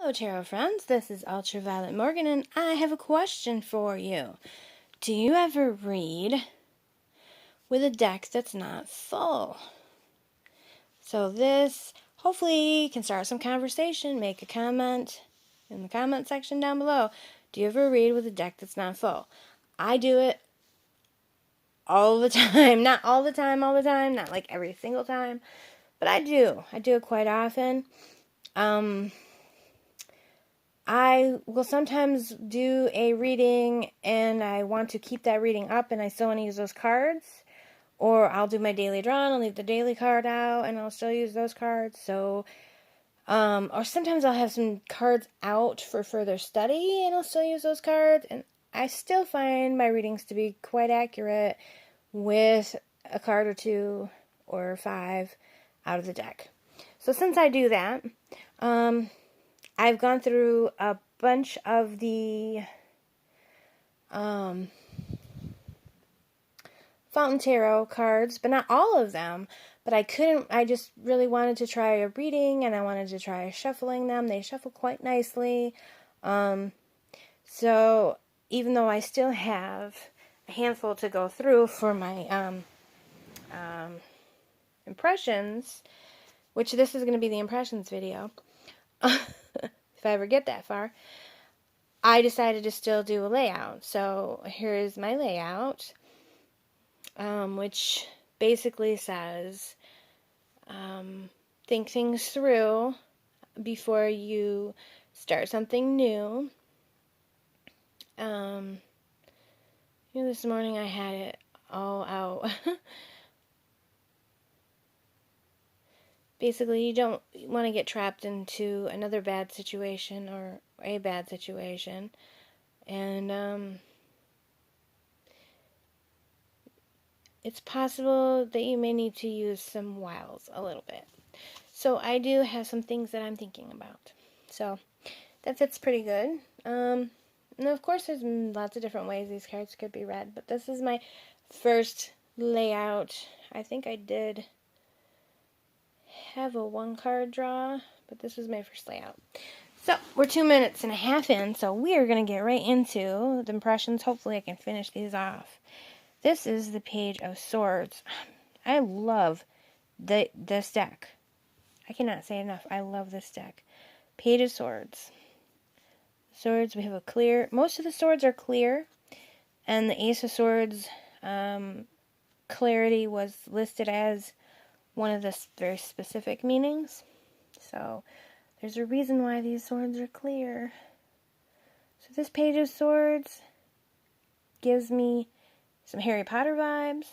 Hello, Tarot friends. This is Ultraviolet Morgan, and I have a question for you. Do you ever read with a deck that's not full? So this hopefully can start some conversation. Make a comment in the comment section down below. Do you ever read with a deck that's not full? I do it all the time. Not all the time, not like every single time, but I do. I do it quite often. I will sometimes do a reading and I want to keep that reading up and I still want to use those cards. Or I'll do my daily draw and I'll leave the daily card out and I'll still use those cards. So, or sometimes I'll have some cards out for further study and I'll still use those cards. And I still find my readings to be quite accurate with a card or two or 5 out of the deck. So since I do that, I've gone through a bunch of the Fountain Tarot cards, but not all of them. But I just really wanted to try a reading, and I wanted to try shuffling them. They shuffle quite nicely. So even though I still have a handful to go through for my impressions, which this is going to be the impressions video, if I ever get that far, I decided to still do a layout. So here's my layout, which basically says, think things through before you start something new. This morning I had it all out. Basically, you don't want to get trapped into another bad situation or a bad situation. And it's possible that you may need to use some wiles a little bit. So I do have some things that I'm thinking about. So that fits pretty good. And of course there's lots of different ways these cards could be read, but this is my first layout. I think I did have a 1-card draw, but this was my first layout. So we're 2.5 minutes in, so we are going to get right into the impressions. Hopefully I can finish these off. This is the Page of Swords. I love this deck. I cannot say enough. I love this deck. Page of Swords. Swords, we have a clear. Most of the swords are clear. And the Ace of Swords, clarity was listed as one of the very specific meanings. So there's a reason why these swords are clear. So this Page of Swords gives me some Harry Potter vibes.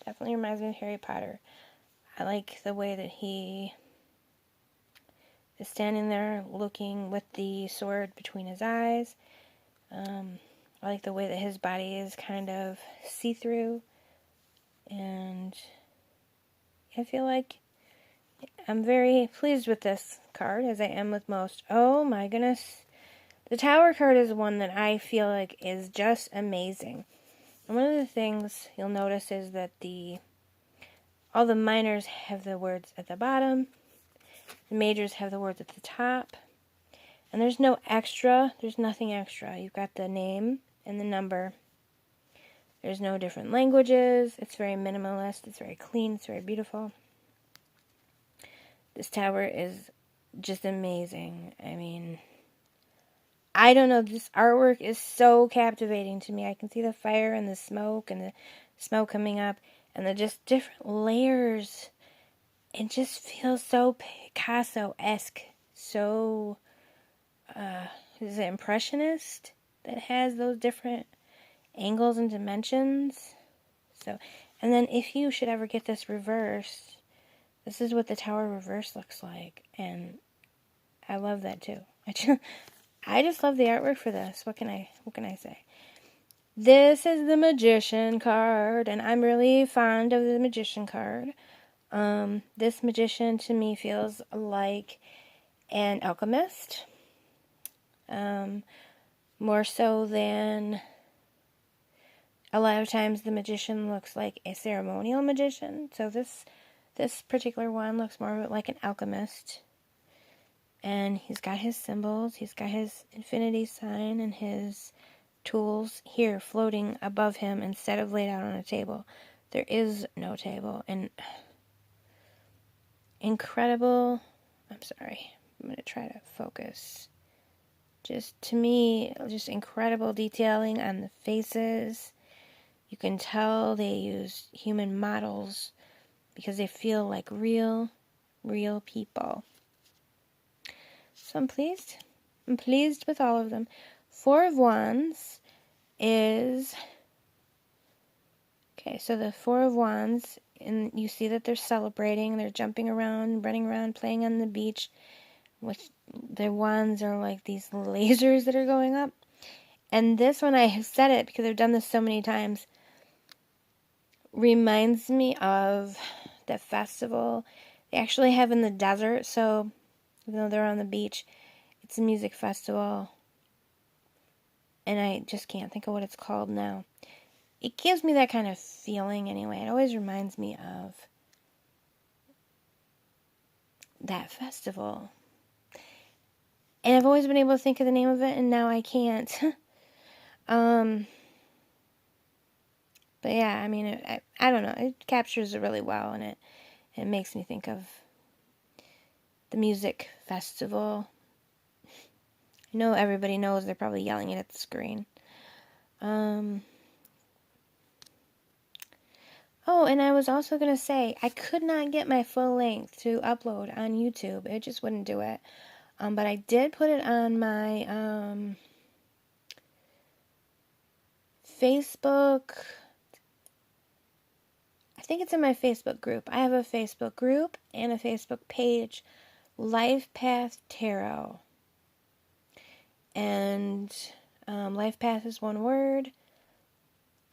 Definitely reminds me of Harry Potter. I like the way that he is standing there looking with the sword between his eyes. I like the way that his body is kind of see-through. And I feel like I'm very pleased with this card, as I am with most. Oh my goodness. The Tower card is one that I feel like is just amazing. And one of the things you'll notice is that all the minors have the words at the bottom. The majors have the words at the top. And there's no extra. There's nothing extra. You've got the name and the number. There's no different languages. It's very minimalist. It's very clean. It's very beautiful. This tower is just amazing. I mean, I don't know. This artwork is so captivating to me. I can see the fire and the smoke coming up and the just different layers. It just feels so Picasso-esque. So, is it impressionist that has those different angles and dimensions? So, and then if you should ever get this reversed, this is what the tower reverse looks like, and I love that too. I just love the artwork for this. What can I say? This is the Magician card, and I'm really fond of the Magician card. This Magician to me feels like an alchemist, more so than a lot of times the Magician looks like a ceremonial magician. So this particular one looks more like an alchemist. And he's got his symbols. He's got his infinity sign and his tools here floating above him instead of laid out on a table. There is no table. And incredible. I'm sorry. I'm going to try to focus. Just, to me, just incredible detailing on the faces. You can tell they use human models because they feel like real people. So I'm pleased. I'm pleased with all of them. Four of Wands is... Okay, so the Four of Wands, and you see that they're celebrating. They're jumping around, running around, playing on the beach. With their wands are like these lasers that are going up. And this one, I have said it because I've done this so many times, reminds me of the festival they actually have in the desert. So even though they're on the beach, it's a music festival. And I just can't think of what it's called now. It gives me that kind of feeling anyway. It always reminds me of that festival. And I've always been able to think of the name of it, and now I can't. But yeah, I mean, I don't know. It captures it really well, and it makes me think of the music festival. I know everybody knows, they're probably yelling it at the screen. Oh, and I was also going to say, I could not get my full length to upload on YouTube. It just wouldn't do it. But I did put it on my Facebook. I think it's in my Facebook group. I have a Facebook group and a Facebook page, Life Path Tarot. And Life Path is one word.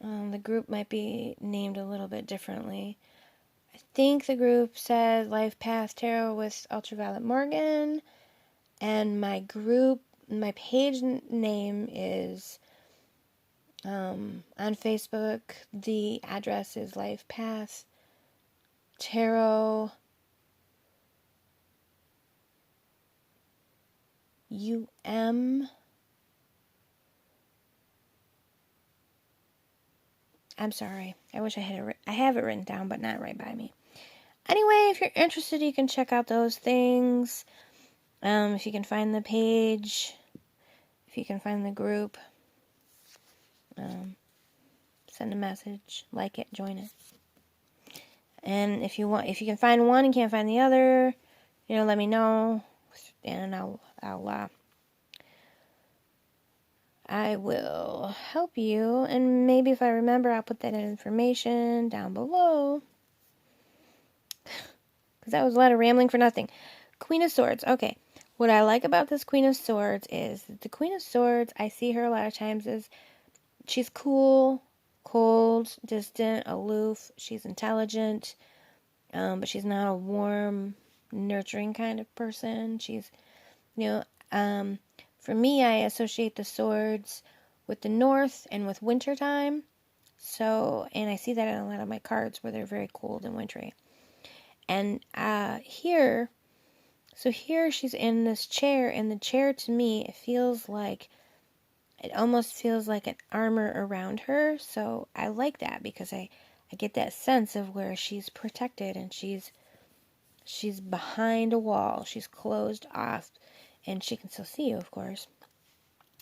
The group might be named a little bit differently. I think the group says Life Path Tarot with Ultraviolet Morgan. And my page name is, on Facebook, the address is Life Path Tarot UM. I'm sorry. I wish I had I have it written down, but not right by me. Anyway, if you're interested, you can check out those things. If you can find the page, if you can find the group, send a message, like it, join it. And if you can find one and can't find the other, let me know, and I will help you, and maybe if I remember, I'll put that information down below. Because that was a lot of rambling for nothing. Queen of Swords. Okay. What I like about this Queen of Swords is the Queen of Swords, I see her a lot of times as she's cool, cold, distant, aloof. She's intelligent, but she's not a warm, nurturing kind of person. She's, for me, I associate the swords with the north and with wintertime. So, and I see that in a lot of my cards where they're very cold and wintry. And here she's in this chair, and the chair, to me, it almost feels like an armor around her. So I like that because I get that sense of where she's protected, and she's behind a wall. She's closed off, and she can still see you, of course.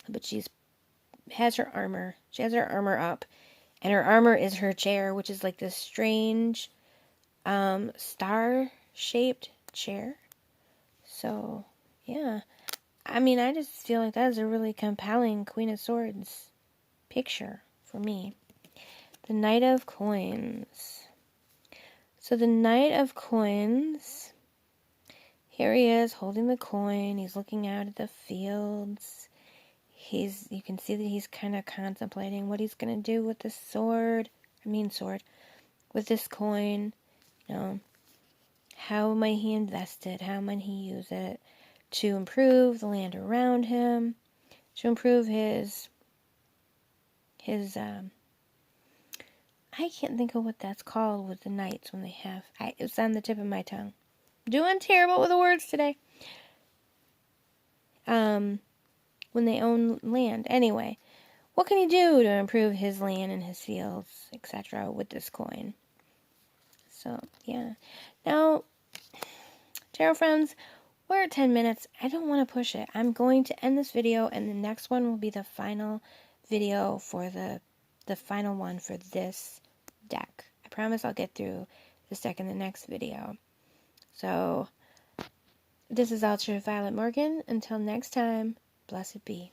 But she has her armor up, and her armor is her chair, which is like this strange star-shaped chair. So, yeah. I mean, I just feel like that is a really compelling Queen of Swords picture for me. The Knight of Coins. So the Knight of Coins, here he is holding the coin. He's looking out at the fields. You can see that he's kind of contemplating what he's going to do with this with this coin. How might he invest it? How might he use it to improve the land around him? To improve his I can't think of what that's called with the knights when they have, it's on the tip of my tongue. Doing terrible with the words today. when they own land. Anyway, what can he do to improve his land and his fields, etc. with this coin? So, yeah. Now, tarot friends, we're at 10 minutes. I don't want to push it. I'm going to end this video, and the next one will be the final video for the final one for this deck. I promise I'll get through this deck in the next video. So, this is Ultraviolet Morgan. Until next time, blessed be.